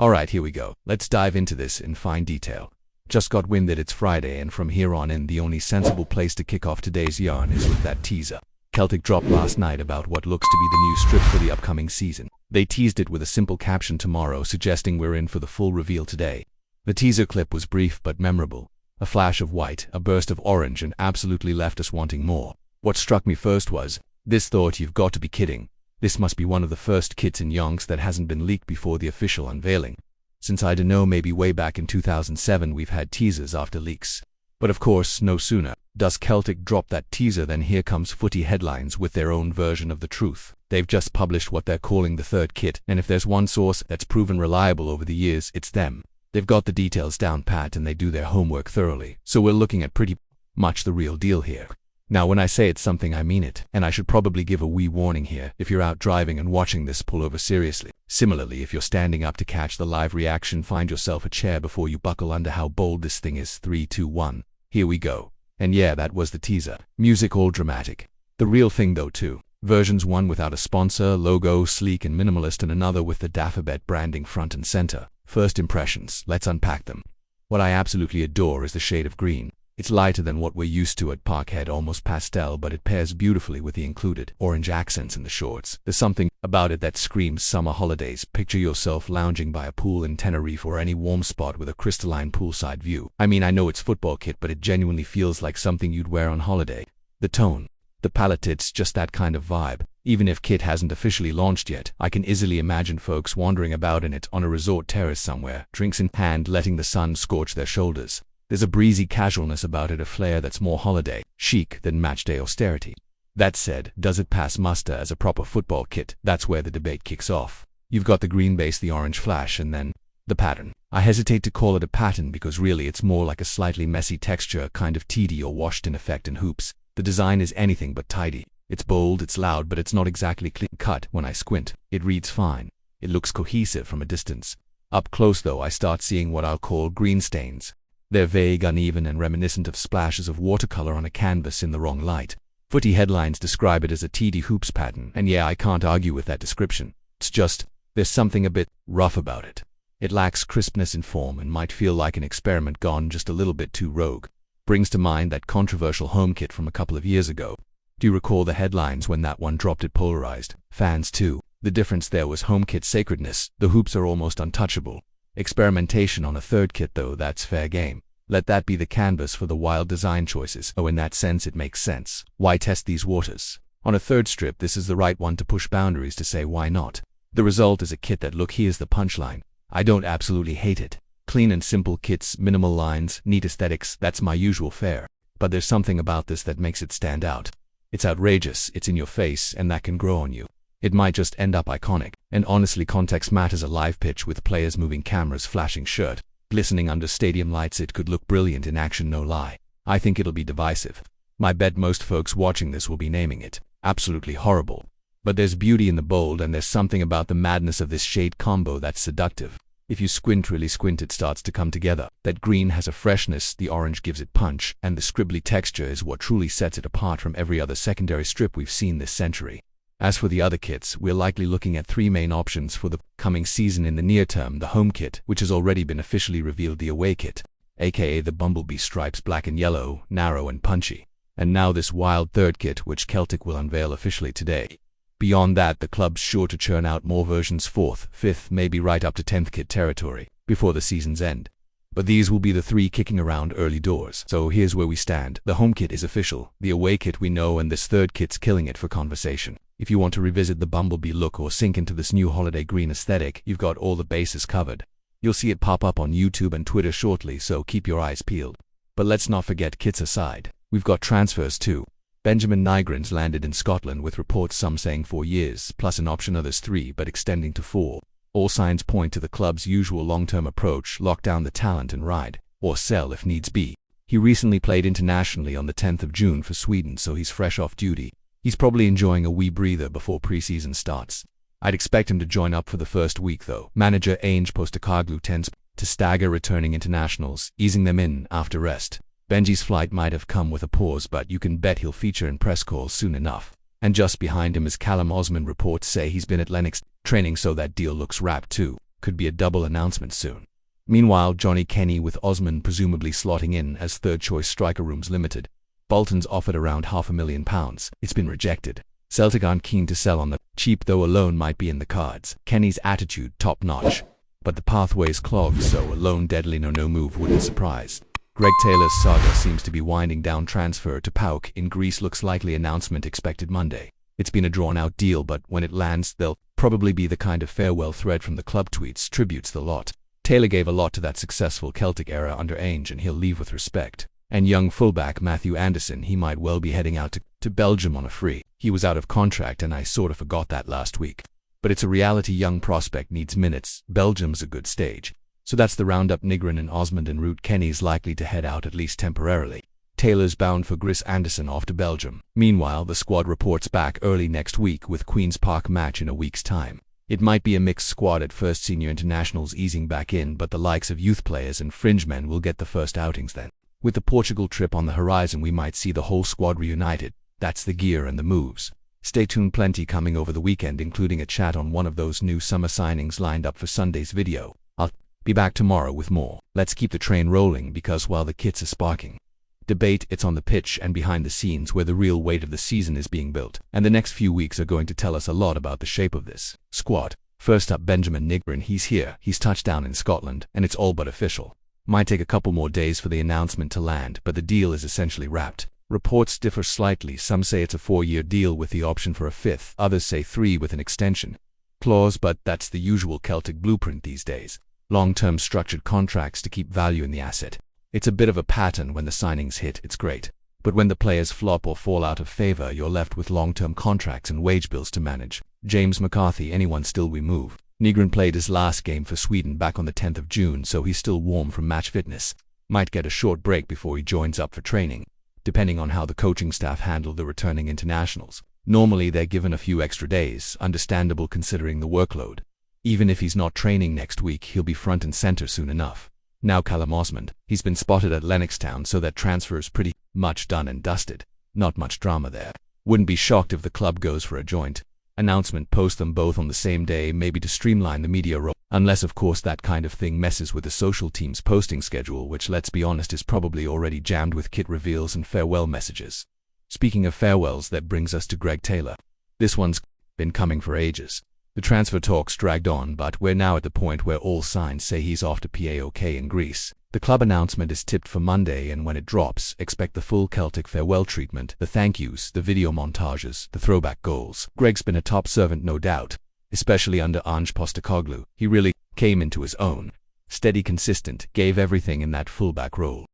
Alright, here we go. Let's dive into this in fine detail. Just got wind that it's Friday, and from here on in, the only sensible place to kick off today's yarn is with that teaser Celtic dropped last night about what looks to be the new strip for the upcoming season. They teased it with a simple caption tomorrow, suggesting we're in for the full reveal today. The teaser clip was brief but memorable. A flash of white, a burst of orange, and absolutely left us wanting more. What struck me first was this thought: you've got to be kidding. This must be one of the first kits in Yonks that hasn't been leaked before the official unveiling. Since I don't know, maybe way back in 2007 we've had teasers after leaks. But of course, no sooner does Celtic drop that teaser than here comes footy headlines with their own version of the truth. They've just published what they're calling the third kit, and if there's one source that's proven reliable over the years, it's them. They've got the details down pat and they do their homework thoroughly, so we're looking at pretty much the real deal here. Now, when I say it's something, I mean it, and I should probably give a wee warning here. If you're out driving and watching this, pull over seriously. Similarly, if you're standing up to catch the live reaction, find yourself a chair before you buckle under how bold this thing is. 3, 2, 1. Here we go. And yeah, that was the teaser. Music all dramatic. The real thing though too. Versions, one without a sponsor, logo, sleek and minimalist, and another with the Daffabet branding front and center. First impressions, let's unpack them. What I absolutely adore is the shade of green. It's lighter than what we're used to at Parkhead, almost pastel, but it pairs beautifully with the included orange accents in the shorts. There's something about it that screams summer holidays. Picture yourself lounging by a pool in Tenerife or any warm spot with a crystalline poolside view. I mean, I know it's football kit, but it genuinely feels like something you'd wear on holiday. The tone, the palette, it's just that kind of vibe. Even if kit hasn't officially launched yet, I can easily imagine folks wandering about in it on a resort terrace somewhere, drinks in hand, letting the sun scorch their shoulders. There's a breezy casualness about it, a flair that's more holiday chic than matchday austerity. That said, does it pass muster as a proper football kit? That's where the debate kicks off. You've got the green base, the orange flash, and then the pattern. I hesitate to call it a pattern because really it's more like a slightly messy texture, kind of TD or washed in effect in hoops. The design is anything but tidy. It's bold, it's loud, but it's not exactly clean-cut. When I squint, it reads fine. It looks cohesive from a distance. Up close though, I start seeing what I'll call green stains. They're vague, uneven, and reminiscent of splashes of watercolor on a canvas in the wrong light. Footy headlines describe it as a TD hoops pattern, and yeah, I can't argue with that description. It's just, there's something a bit rough about it. It lacks crispness in form and might feel like an experiment gone just a little bit too rogue. Brings to mind that controversial home kit from a couple of years ago. Do you recall the headlines when that one dropped? It polarized fans too. The difference there was home kit sacredness. The hoops are almost untouchable. Experimentation on a third kit though, that's fair game. Let that be the canvas for the wild design choices. Oh, in that sense it makes sense. Why test these waters? On a third strip, this is the right one to push boundaries, to say why not. The result is a kit that, look, here's the punchline. I don't absolutely hate it. Clean and simple kits, minimal lines, neat aesthetics, that's my usual fare. But there's something about this that makes it stand out. It's outrageous, it's in your face, and that can grow on you. It might just end up iconic. And honestly, context matters. A live pitch with players moving, cameras flashing, shirt glistening under stadium lights, it could look brilliant in action, no lie. I think it'll be divisive. My bet most folks watching this will be naming it absolutely horrible. But there's beauty in the bold, and there's something about the madness of this shade combo that's seductive. If you squint, really squint, it starts to come together. That green has a freshness, the orange gives it punch, and the scribbly texture is what truly sets it apart from every other secondary strip we've seen this century. As for the other kits, we're likely looking at three main options for the coming season in the near term: the home kit, which has already been officially revealed, the away kit, aka the bumblebee stripes, black and yellow, narrow and punchy, and now this wild third kit, which Celtic will unveil officially today. Beyond that, the club's sure to churn out more versions, 4th, 5th, maybe right up to 10th kit territory, before the season's end. But these will be the three kicking around early doors. So here's where we stand. The home kit is official, the away kit we know, and this third kit's killing it for conversation. If you want to revisit the bumblebee look or sink into this new holiday green aesthetic, you've got all the bases covered. You'll see it pop up on YouTube and Twitter shortly, so keep your eyes peeled. But let's not forget kits aside. We've got transfers too. Benjamin Nygren's landed in Scotland, with reports some saying 4 years, plus an option, others 3, but extending to 4. All signs point to the club's usual long-term approach: lock down the talent and ride, or sell if needs be. He recently played internationally on the 10th of June for Sweden, so he's fresh off duty. He's probably enjoying a wee breather before pre-season starts. I'd expect him to join up for the first week though. Manager Ange Postecoglou tends to stagger returning internationals, easing them in after rest. Benji's flight might have come with a pause, but you can bet he'll feature in press calls soon enough. And just behind him is Callum Osman. Reports say he's been at Lennox training, so that deal looks wrapped too. Could be a double announcement soon. Meanwhile, Johnny Kenny with Osmond presumably slotting in as third-choice striker rooms limited. Bolton's offered around £500,000. It's been rejected. Celtic aren't keen to sell on the cheap, though a loan might be in the cards. Kenny's attitude top-notch, but the pathway's clogged, so a loan deadly no move wouldn't surprise. Greg Taylor's saga seems to be winding down. Transfer to PAOK in Greece looks likely. Announcement expected Monday. It's been a drawn-out deal, but when it lands, there'll probably be the kind of farewell thread from the club tweets tributes the lot. Taylor gave a lot to that successful Celtic era under Ainge, and he'll leave with respect. And young fullback Matthew Anderson, he might well be heading out to Belgium on a free. He was out of contract, and I sort of forgot that last week. But it's a reality. Young prospect needs minutes. Belgium's a good stage. So that's the roundup. Nigren and Osmond en route. Kenny's likely to head out at least temporarily. Taylor's bound for Greece. Anderson off to Belgium. Meanwhile, the squad reports back early next week with Queen's Park match in a week's time. It might be a mixed squad at first, senior internationals easing back in, but the likes of youth players and fringe men will get the first outings then. With the Portugal trip on the horizon, we might see the whole squad reunited. That's the gear and the moves. Stay tuned, plenty coming over the weekend, including a chat on one of those new summer signings lined up for Sunday's video. I'll be back tomorrow with more. Let's keep the train rolling, because while the kits are sparking debate, it's on the pitch and behind the scenes where the real weight of the season is being built. And the next few weeks are going to tell us a lot about the shape of this squad. First up, Benjamin Nigren. He's here. He's touched down in Scotland, and it's all but official. Might take a couple more days for the announcement to land, but the deal is essentially wrapped. Reports differ slightly. Some say it's a 4-year deal with the option for a 5th. Others say 3 with an extension clause, but that's the usual Celtic blueprint these days. Long-term structured contracts to keep value in the asset. It's a bit of a pattern. When the signings hit, it's great. But when the players flop or fall out of favor, you're left with long-term contracts and wage bills to manage. James McCarthy, anyone still we move. Nygren played his last game for Sweden back on the 10th of June, so he's still warm from match fitness. Might get a short break before he joins up for training, depending on how the coaching staff handle the returning internationals. Normally they're given a few extra days, understandable considering the workload. Even if he's not training next week, he'll be front and center soon enough. Now Callum Osmond. He's been spotted at Lennox Town, so that transfer's pretty much done and dusted. Not much drama there. Wouldn't be shocked if the club goes for a joint announcement, post them both on the same day, maybe to streamline the media role. Unless of course that kind of thing messes with the social team's posting schedule, which, let's be honest, is probably already jammed with kit reveals and farewell messages. Speaking of farewells, that brings us to Greg Taylor. This one's been coming for ages. The transfer talks dragged on, but we're now at the point where all signs say he's off to PAOK in Greece. The club announcement is tipped for Monday, and when it drops, expect the full Celtic farewell treatment, the thank yous, the video montages, the throwback goals. Greg's been a top servant, no doubt, especially under Ange Postecoglou. He really came into his own. Steady, consistent, gave everything in that fullback role.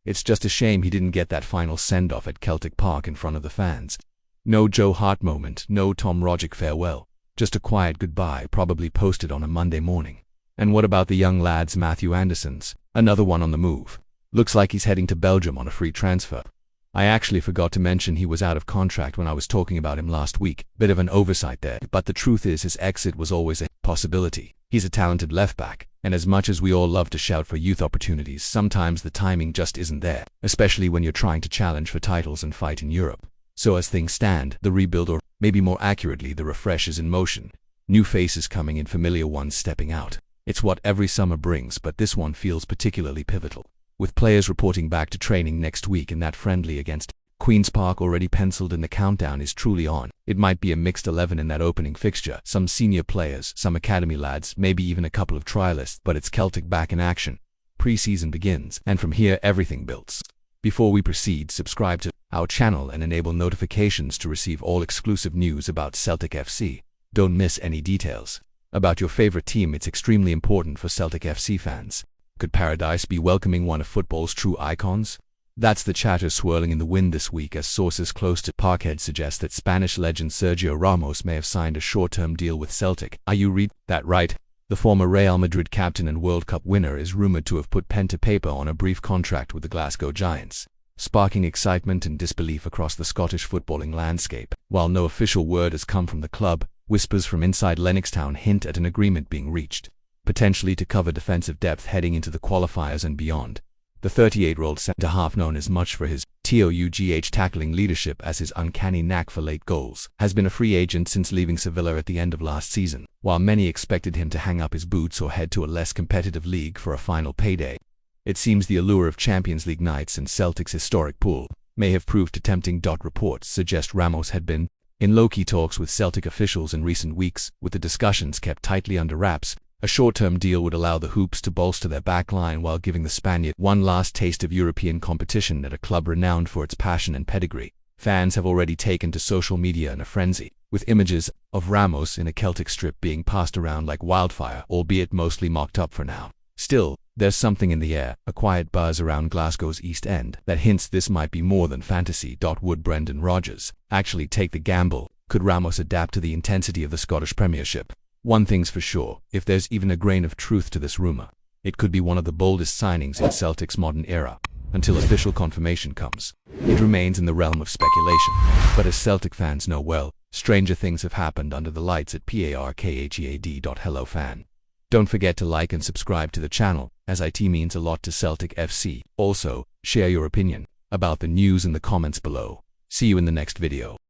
It's just a shame he didn't get that final send-off at Celtic Park in front of the fans. No Joe Hart moment, no Tom Rogic farewell. Just a quiet goodbye, probably posted on a Monday morning. And what about the young lads? Matthew Anderson's another one on the move. Looks like he's heading to Belgium on a free transfer. I actually forgot to mention he was out of contract when I was talking about him last week. Bit of an oversight there, but the truth is his exit was always a possibility. He's a talented left back, and as much as we all love to shout for youth opportunities, sometimes the timing just isn't there, especially when you're trying to challenge for titles and fight in Europe. So as things stand, the rebuild, or maybe more accurately the refresh, is in motion. New faces coming in, familiar ones stepping out. It's what every summer brings, but this one feels particularly pivotal. With players reporting back to training next week and that friendly against Queen's Park already penciled in, the countdown is truly on. It might be a mixed 11 in that opening fixture. Some senior players, some academy lads, maybe even a couple of trialists, but it's Celtic back in action. Pre-season begins, and from here everything builds. Before we proceed, subscribe to our channel and enable notifications to receive all exclusive news about Celtic FC. Don't miss any details about your favorite team. It's extremely important for Celtic FC fans. Could Paradise be welcoming one of football's true icons? That's the chatter swirling in the wind this week, as sources close to Parkhead suggest that Spanish legend Sergio Ramos may have signed a short-term deal with Celtic. Are you read that right? The former Real Madrid captain and World Cup winner is rumored to have put pen to paper on a brief contract with the Glasgow Giants, sparking excitement and disbelief across the Scottish footballing landscape. While no official word has come from the club, whispers from inside Lennox Town hint at an agreement being reached, potentially to cover defensive depth heading into the qualifiers and beyond. The 38-year-old centre-half, known as much for his TOUGH tackling leadership as his uncanny knack for late goals, has been a free agent since leaving Sevilla at the end of last season. While many expected him to hang up his boots or head to a less competitive league for a final payday, it seems the allure of Champions League nights and Celtic's historic pool may have proved too tempting. Reports suggest Ramos had been in low-key talks with Celtic officials in recent weeks, with the discussions kept tightly under wraps. A short-term deal would allow the Hoops to bolster their backline while giving the Spaniard one last taste of European competition at a club renowned for its passion and pedigree. Fans have already taken to social media in a frenzy, with images of Ramos in a Celtic strip being passed around like wildfire, albeit mostly mocked up for now. Still, there's something in the air, a quiet buzz around Glasgow's East End, that hints this might be more than fantasy. Would Brendan Rodgers actually take the gamble? Could Ramos adapt to the intensity of the Scottish Premiership? One thing's for sure, if there's even a grain of truth to this rumor, it could be one of the boldest signings in Celtic's modern era. Until official confirmation comes, it remains in the realm of speculation. But as Celtic fans know well, stranger things have happened under the lights at PARKHEAD. Hello fan. Don't forget to like and subscribe to the channel, as it means a lot to Celtic FC. Also, share your opinion about the news in the comments below. See you in the next video.